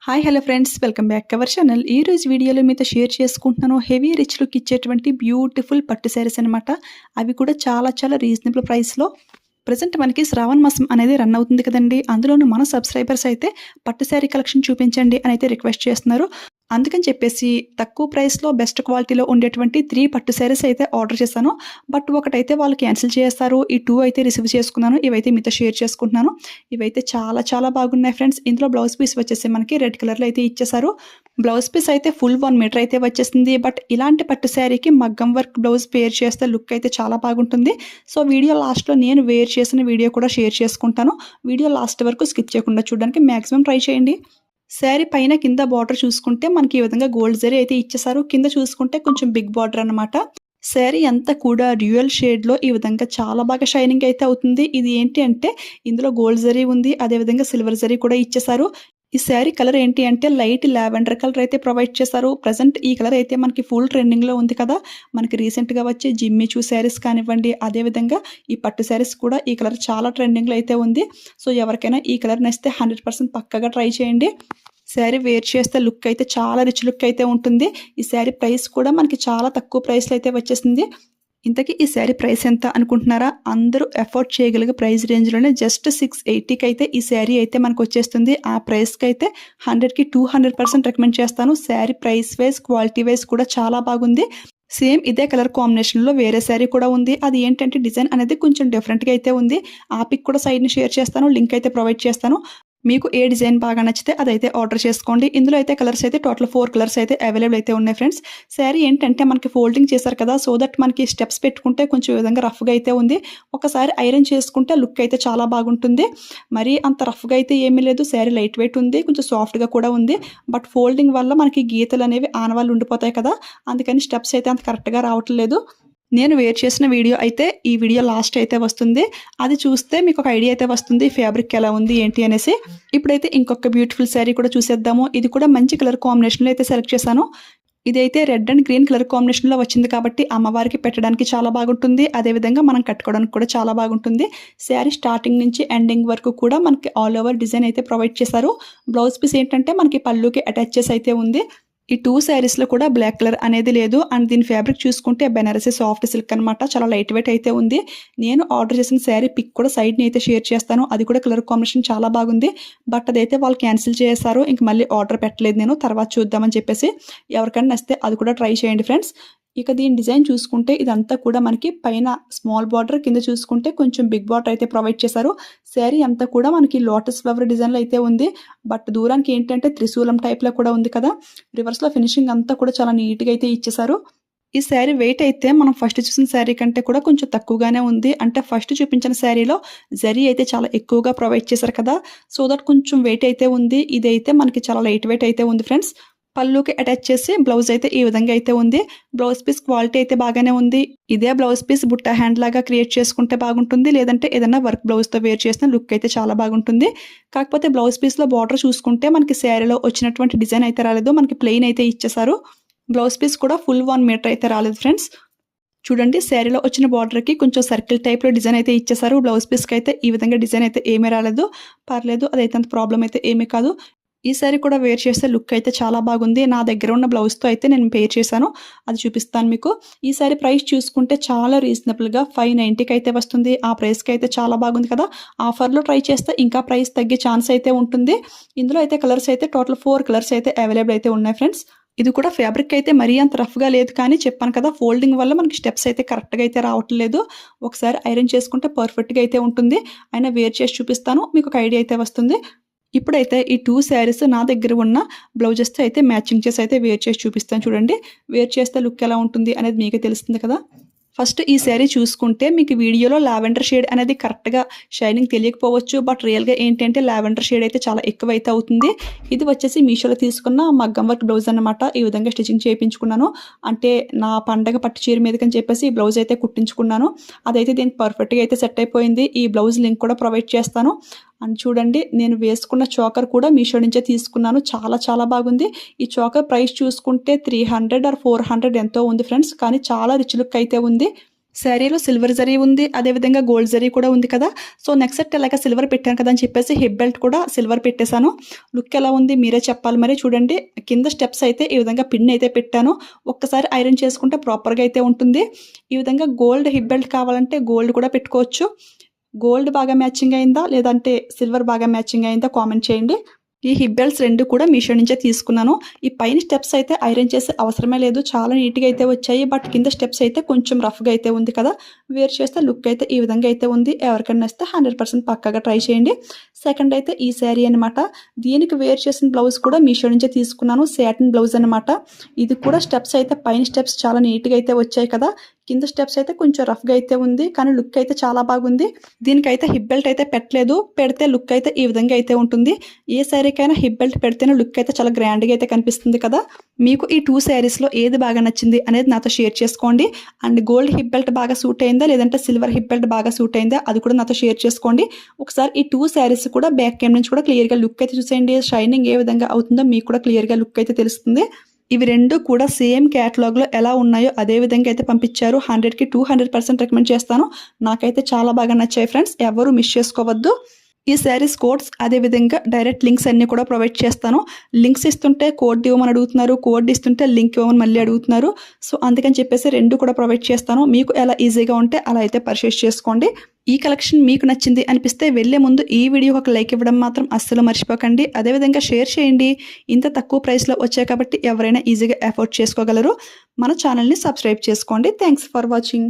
Hi hello friends, welcome back to our channel. ఈ రోజు వీడియోలో మీతో షేర్ చేసుకుంటున్నాను హెవీ రిచ్ లుక్ ఇచ్చేటువంటి బ్యూటిఫుల్ పట్టు శారీస్ అనమాట. అవి కూడా చాలా చాలా రీజనబుల్ ప్రైస్లో. ప్రజెంట్ మనకి శ్రావణ మాసం అనేది రన్ అవుతుంది కదండి. అందులోనూ మన సబ్స్క్రైబర్స్ అయితే పట్టు శారీ కలెక్షన్ చూపించండి అని అయితే రిక్వెస్ట్ చేస్తున్నారు. అందుకని చెప్పేసి తక్కువ ప్రైస్లో బెస్ట్ క్వాలిటీలో ఉండేటువంటి 3 పట్టు శారీస్ అయితే ఆర్డర్ చేశాను. బట్ ఒకటైతే వాళ్ళు క్యాన్సిల్ చేస్తారు. ఈ 2 అయితే రిసీవ్ చేసుకున్నాను. ఇవైతే మీతో షేర్ చేసుకుంటున్నాను. ఇవైతే చాలా చాలా బాగున్నాయి ఫ్రెండ్స్. ఇందులో బ్లౌజ్ పీస్ వచ్చేసి మనకి రెడ్ కలర్లో అయితే ఇచ్చేసారు. బ్లౌజ్ పీస్ అయితే ఫుల్ 1 మీటర్ అయితే వచ్చేసింది. బట్ ఇలాంటి పట్టు శారీకి మగ్గం వర్క్ బ్లౌజ్ పేర్ చేస్తే లుక్ అయితే చాలా బాగుంటుంది. సో వీడియో లాస్ట్లో నేను వేర్ చేసిన వీడియో కూడా షేర్ చేసుకుంటాను. వీడియో లాస్ట్ వరకు స్కిప్ చేయకుండా చూడడానికి మ్యాక్సిమం ట్రై చేయండి. శారీ పైన కింద బార్డర్ చూసుకుంటే మనకి ఈ విధంగా గోల్డ్ జరీ అయితే ఇచ్చేసారు. కింద చూసుకుంటే కొంచెం బిగ్ బార్డర్ అనమాట. శారీ అంతా కూడా డ్యూయల్ షేడ్లో ఈ విధంగా చాలా బాగా షైనింగ్ అయితే అవుతుంది. ఇది ఏంటి అంటే ఇందులో గోల్డ్ జరీ ఉంది, అదేవిధంగా సిల్వర్ జరీ కూడా ఇచ్చేసారు. ఈ శారీ కలర్ ఏంటి అంటే లైట్ లావెండర్ కలర్ అయితే ప్రొవైడ్ చేశారు. ప్రజెంట్ ఈ కలర్ అయితే మనకి ఫుల్ ట్రెండింగ్లో ఉంది కదా. మనకి రీసెంట్గా వచ్చే జిమ్మి చూ శారీస్ కానివ్వండి, అదేవిధంగా ఈ పట్టు శారీస్ కూడా ఈ కలర్ చాలా ట్రెండింగ్లో అయితే ఉంది. సో ఎవరికైనా ఈ కలర్ నచ్చితే 100% పక్కగా ట్రై చేయండి. శారీ వేర్ చేస్తే లుక్ అయితే చాలా రిచ్ లుక్ అయితే ఉంటుంది. ఈ శారీ ప్రైస్ కూడా మనకి చాలా తక్కువ ప్రైస్లో అయితే వచ్చేసింది. ఇంతకీ ఈ శారీ ప్రైస్ ఎంత అనుకుంటున్నారా? అందరూ ఎఫోర్డ్ చేయగలిగే ప్రైస్ రేంజ్లోనే జస్ట్ 680కి అయితే ఈ శారీ అయితే మనకు వచ్చేస్తుంది. ఆ ప్రైస్కి అయితే 100కి 200% రికమెండ్ చేస్తాను. Sari price wise quality wise కూడా చాలా బాగుంది. సేమ్ ఇదే కలర్ కాంబినేషన్లో వేరే శారీ కూడా ఉంది. అది ఏంటంటే డిజైన్ అనేది కొంచెం డిఫరెంట్గా అయితే ఉంది. ఆ పిక్ కూడా సైడ్ని షేర్ చేస్తాను, లింక్ అయితే ప్రొవైడ్ చేస్తాను. మీకు ఏ డిజైన్ బాగా నచ్చితే అదైతే ఆర్డర్ చేసుకోండి. ఇందులో అయితే కలర్స్ అయితే టోటల్ 4 కలర్స్ అయితే అవైలబుల్ అయితే ఉన్నాయి ఫ్రెండ్స్. శారీ ఏంటంటే మనకి ఫోల్డింగ్ చేశారు కదా, సో దట్ మనకి స్టెప్స్ పెట్టుకుంటే కొంచెం ఈ విధంగా రఫ్గా అయితే ఉంది. ఒకసారి ఐరన్ చేసుకుంటే లుక్ అయితే చాలా బాగుంటుంది. మరి అంత రఫ్గా అయితే ఏమీ లేదు. శారీ లైట్ వెయిట్ ఉంది, కొంచెం సాఫ్ట్గా కూడా ఉంది. బట్ ఫోల్డింగ్ వల్ల మనకి గీతలు అనేవి ఆనవాళ్ళు ఉండిపోతాయి కదా, అందుకని స్టెప్స్ అయితే అంత కరెక్ట్గా రావట్లేదు. నేను వేర్ చేసిన వీడియో అయితే ఈ వీడియో లాస్ట్ అయితే వస్తుంది. అది చూస్తే మీకు ఒక ఐడియా అయితే వస్తుంది ఫ్యాబ్రిక్ ఎలా ఉంది ఏంటి అనేసి. ఇప్పుడైతే ఇంకొక బ్యూటిఫుల్ శారీ కూడా చూసేద్దాము. ఇది కూడా మంచి కలర్ కాంబినేషన్లో అయితే సెలెక్ట్ చేశాను. ఇదైతే రెడ్ అండ్ గ్రీన్ కలర్ కాంబినేషన్లో వచ్చింది కాబట్టి అమ్మవారికి పెట్టడానికి చాలా బాగుంటుంది. అదేవిధంగా మనం కట్టుకోవడానికి కూడా చాలా బాగుంటుంది. శారీ స్టార్టింగ్ నుంచి ఎండింగ్ వరకు కూడా మనకి ఆల్ ఓవర్ డిజైన్ అయితే ప్రొవైడ్ చేశారు. బ్లౌజ్ పీస్ ఏంటంటే మనకి పళ్ళుకి అటాచ్ చేసి అయితే ఉంది. ఈ 2 శారీస్లో కూడా బ్లాక్ కలర్ అనేది లేదు. అండ్ దీని ఫ్యాబ్రిక్ చూసుకుంటే బెనారసీ సాఫ్ట్ సిల్క్ అనమాట. చాలా లైట్ వెయిట్ అయితే ఉంది. నేను ఆర్డర్ చేసిన శారీ పిక్ కూడా సైడ్ని అయితే షేర్ చేస్తాను. అది కూడా కలర్ కాంబినేషన్ చాలా బాగుంది. బట్ అదైతే వాళ్ళు క్యాన్సిల్ చేశారు. ఇంక మళ్ళీ ఆర్డర్ పెట్టలేదు నేను, తర్వాత చూద్దామని చెప్పేసి. ఎవరికైనా నచ్చితే అది కూడా ట్రై చేయండి ఫ్రెండ్స్. ఇక దీని డిజైన్ చూసుకుంటే ఇదంతా కూడా మనకి పైన స్మాల్ బార్డర్, కింద చూసుకుంటే కొంచెం బిగ్ బార్డర్ అయితే ప్రొవైడ్ చేశారు. శారీ అంతా కూడా మనకి లోటస్ ఫ్లవర్ డిజైన్లో అయితే ఉంది. బట్ దూరానికి ఏంటంటే త్రిశూలం టైప్లో కూడా ఉంది కదా. రివర్స్లో ఫినిషింగ్ అంతా కూడా చాలా నీట్గా అయితే ఇచ్చేసారు. ఈ శారీ వెయిట్ అయితే మనం ఫస్ట్ చూసిన శారీ కంటే కూడా కొంచెం తక్కువగానే ఉంది. అంటే ఫస్ట్ చూపించిన శారీలో జరీ అయితే చాలా ఎక్కువగా ప్రొవైడ్ చేశారు కదా, సో దట్ కొంచెం వెయిట్ అయితే ఉంది. ఇదైతే మనకి చాలా లైట్ వెయిట్ అయితే ఉంది ఫ్రెండ్స్. పళ్ళుకి అటాచ్ చేసి బ్లౌజ్ అయితే ఈ విధంగా అయితే ఉంది. బ్లౌజ్ పీస్ క్వాలిటీ అయితే బాగానే ఉంది. ఇదే బ్లౌజ్ పీస్ బుట్ట హ్యాండ్ లాగా క్రియేట్ చేసుకుంటే బాగుంటుంది, లేదంటే ఏదైనా వర్క్ బ్లౌజ్తో వేర్ చేసిన లుక్ అయితే చాలా బాగుంటుంది. కాకపోతే బ్లౌజ్ పీస్లో బార్డర్ చూసుకుంటే మనకి శారీలో వచ్చినటువంటి డిజైన్ అయితే రాలేదు, మనకి ప్లెయిన్ అయితే ఇచ్చేసారు. బ్లౌజ్ పీస్ కూడా ఫుల్ 1 మీటర్ అయితే రాలేదు ఫ్రెండ్స్. చూడండి, శారీలో వచ్చిన బార్డర్కి కొంచెం సర్కిల్ టైప్లో డిజైన్ అయితే ఇచ్చేసారు. బ్లౌజ్ పీస్కి అయితే ఈ విధంగా డిజైన్ అయితే ఏమీ రాలేదు. పర్లేదు, అదైతే అంత ప్రాబ్లం అయితే ఏమీ కాదు. ఈ శారీ కూడా వేర్ చేస్తే లుక్ అయితే చాలా బాగుంది. నా దగ్గర ఉన్న బ్లౌజ్తో అయితే నేను పేర్ చేశాను, అది చూపిస్తాను మీకు. ఈ శారీ ప్రైస్ చూసుకుంటే చాలా రీజనబుల్గా 590కి అయితే వస్తుంది. ఆ ప్రైస్కి అయితే చాలా బాగుంది కదా. ఆఫర్లో ట్రై చేస్తే ఇంకా ప్రైస్ తగ్గే ఛాన్స్ అయితే ఉంటుంది. ఇందులో అయితే కలర్స్ అయితే టోటల్ 4 కలర్స్ అయితే అవైలబుల్ అయితే ఉన్నాయి ఫ్రెండ్స్. ఇది కూడా ఫ్యాబ్రిక్ అయితే మరీ అంత రఫ్గా లేదు, కానీ చెప్పాను కదా ఫోల్డింగ్ వల్ల మనకి స్టెప్స్ అయితే కరెక్ట్గా అయితే రావట్లేదు. ఒకసారి ఐరన్ చేసుకుంటే పర్ఫెక్ట్గా అయితే ఉంటుంది. అయినా వేర్ చేసి చూపిస్తాను, మీకు ఒక ఐడియా అయితే వస్తుంది. ఇప్పుడైతే ఈ 2 శారీస్ నా దగ్గర ఉన్న బ్లౌజెస్తో అయితే మ్యాచింగ్ చేసి అయితే వేర్ చేసి చూపిస్తాను. చూడండి, వేర్ చేస్తే లుక్ ఎలా ఉంటుంది అనేది మీకే తెలుస్తుంది కదా. ఫస్ట్ ఈ శారీ చూసుకుంటే మీకు వీడియోలో లావెండర్ షేడ్ అనేది కరెక్ట్గా షైనింగ్ తెలియకపోవచ్చు. బట్ రియల్గా ఏంటంటే లావెండర్ షేడ్ అయితే చాలా ఎక్కువ అయితే అవుతుంది. ఇది వచ్చేసి మీషోలో తీసుకున్న మగ్గం వర్క్ బ్లౌజ్ అనమాట. ఈ విధంగా స్టిచ్చింగ్ చేయించుకున్నాను. అంటే నా పండగ పట్టు చీర మీదకని చెప్పేసి ఈ బ్లౌజ్ అయితే కుట్టించుకున్నాను. అదైతే దీనికి పర్ఫెక్ట్గా అయితే సెట్ అయిపోయింది. ఈ బ్లౌజ్ లింక్ కూడా ప్రొవైడ్ చేస్తాను. అండ్ చూడండి, నేను వేసుకున్న చోకర్ కూడా మీషో నుంచే తీసుకున్నాను. చాలా చాలా బాగుంది. ఈ చోకర్ ప్రైస్ చూసుకుంటే 300 or 400 ఎంతో ఉంది ఫ్రెండ్స్, కానీ చాలా రిచ్ లుక్ అయితే ఉంది. శారీలో సిల్వర్ జరీ ఉంది, అదేవిధంగా గోల్డ్ జరీ కూడా ఉంది కదా. సో నెక్స్ట్ సెట్ ఇలాగ సిల్వర్ పెట్టాను కదా అని చెప్పేసి హిప్ బెల్ట్ కూడా సిల్వర్ పెట్టేశాను. లుక్ ఎలా ఉంది మీరే చెప్పాలి మరి. చూడండి కింద స్టెప్స్ అయితే ఈ విధంగా పిన్ అయితే పెట్టాను. ఒక్కసారి ఐరన్ చేసుకుంటే ప్రాపర్గా అయితే ఉంటుంది. ఈ విధంగా గోల్డ్ హిప్ బెల్ట్ కావాలంటే గోల్డ్ కూడా పెట్టుకోవచ్చు. గోల్డ్ బాగా మ్యాచింగ్ అయిందా లేదంటే సిల్వర్ బాగా మ్యాచింగ్ అయిందా కామెంట్ చేయండి. ఈ హిప్ బెల్ట్స్ 2 కూడా మీషో నుంచే తీసుకున్నాను. ఈ పైన స్టెప్స్ అయితే ఐరన్ చేసే అవసరమే లేదు, చాలా నీట్గా అయితే వచ్చాయి. బట్ కింద స్టెప్స్ అయితే కొంచెం రఫ్గా అయితే ఉంది కదా. వేర్ చేస్తే లుక్ అయితే ఈ విధంగా అయితే ఉంది. ఎవరికైనా వస్తే 100% పక్కాగా ట్రై చేయండి. సెకండ్ అయితే ఈ శారీ అనమాట. దీనికి వేర్ చేసిన బ్లౌజ్ కూడా మీషో నుంచే తీసుకున్నాను. సాటిన్ బ్లౌజ్ అనమాట. ఇది కూడా స్టెప్స్ అయితే పైన స్టెప్స్ చాలా నీట్గా అయితే వచ్చాయి కదా. కింద స్టెప్స్ అయితే కొంచెం రఫ్గా అయితే ఉంది, కానీ లుక్ అయితే చాలా బాగుంది. దీనికైతే హిప్ బెల్ట్ అయితే పెట్టలేదు, పెడితే లుక్ అయితే ఈ విధంగా అయితే ఉంటుంది. ఏ శారీకైనా హిప్ బెల్ట్ పెడితేనే లుక్ అయితే చాలా గ్రాండ్గా అయితే కనిపిస్తుంది కదా. మీకు ఈ 2 శారీస్లో ఏది బాగా నచ్చింది అనేది నాతో షేర్ చేసుకోండి. అండ్ గోల్డ్ హిప్ బెల్ట్ బాగా సూట్ అయిందా లేదంటే సిల్వర్ హిప్ బెల్ట్ బాగా సూట్ అయిందా అది కూడా నాతో షేర్ చేసుకోండి. ఒకసారి ఈ 2 శారీస్ కూడా బ్యాక్ క్యామ్ నుంచి కూడా క్లియర్గా లుక్ అయితే చూసేయండి. షైనింగ్ ఏ విధంగా అవుతుందో మీకు కూడా క్లియర్గా లుక్ అయితే తెలుస్తుంది. ఇవి 2 కూడా సేమ్ క్యాటలాగ్లో ఎలా ఉన్నాయో అదే విధంగా అయితే పంపించారు. 100కి 200% రికమెండ్ చేస్తాను. నాకైతే చాలా బాగా నచ్చాయి ఫ్రెండ్స్, ఎవరు మిస్ చేసుకోవద్దు. ఈ శారీస్ కోడ్స్ అదేవిధంగా డైరెక్ట్ లింక్స్ అన్నీ కూడా ప్రొవైడ్ చేస్తాను. లింక్స్ ఇస్తుంటే కోడ్ ఇవ్వమని అడుగుతున్నారు, కోడ్ ఇస్తుంటే లింక్ ఇవ్వమని మళ్ళీ అడుగుతున్నారు. సో అందుకని చెప్పేసి 2 కూడా ప్రొవైడ్ చేస్తాను. మీకు ఎలా ఈజీగా ఉంటే అలా అయితే పర్చేస్ చేసుకోండి. ఈ కలెక్షన్ మీకు నచ్చింది అనిపిస్తే వెళ్ళే ముందు ఈ వీడియోకి ఒక లైక్ ఇవ్వడం మాత్రం అస్సలు మర్చిపోకండి. అదేవిధంగా షేర్ చేయండి. ఇంత తక్కువ ప్రైస్లో వచ్చాయి కాబట్టి ఎవరైనా ఈజీగా అఫోర్డ్ చేసుకోగలరు. మన ఛానల్ని సబ్స్క్రైబ్ చేసుకోండి. Thanks for watching.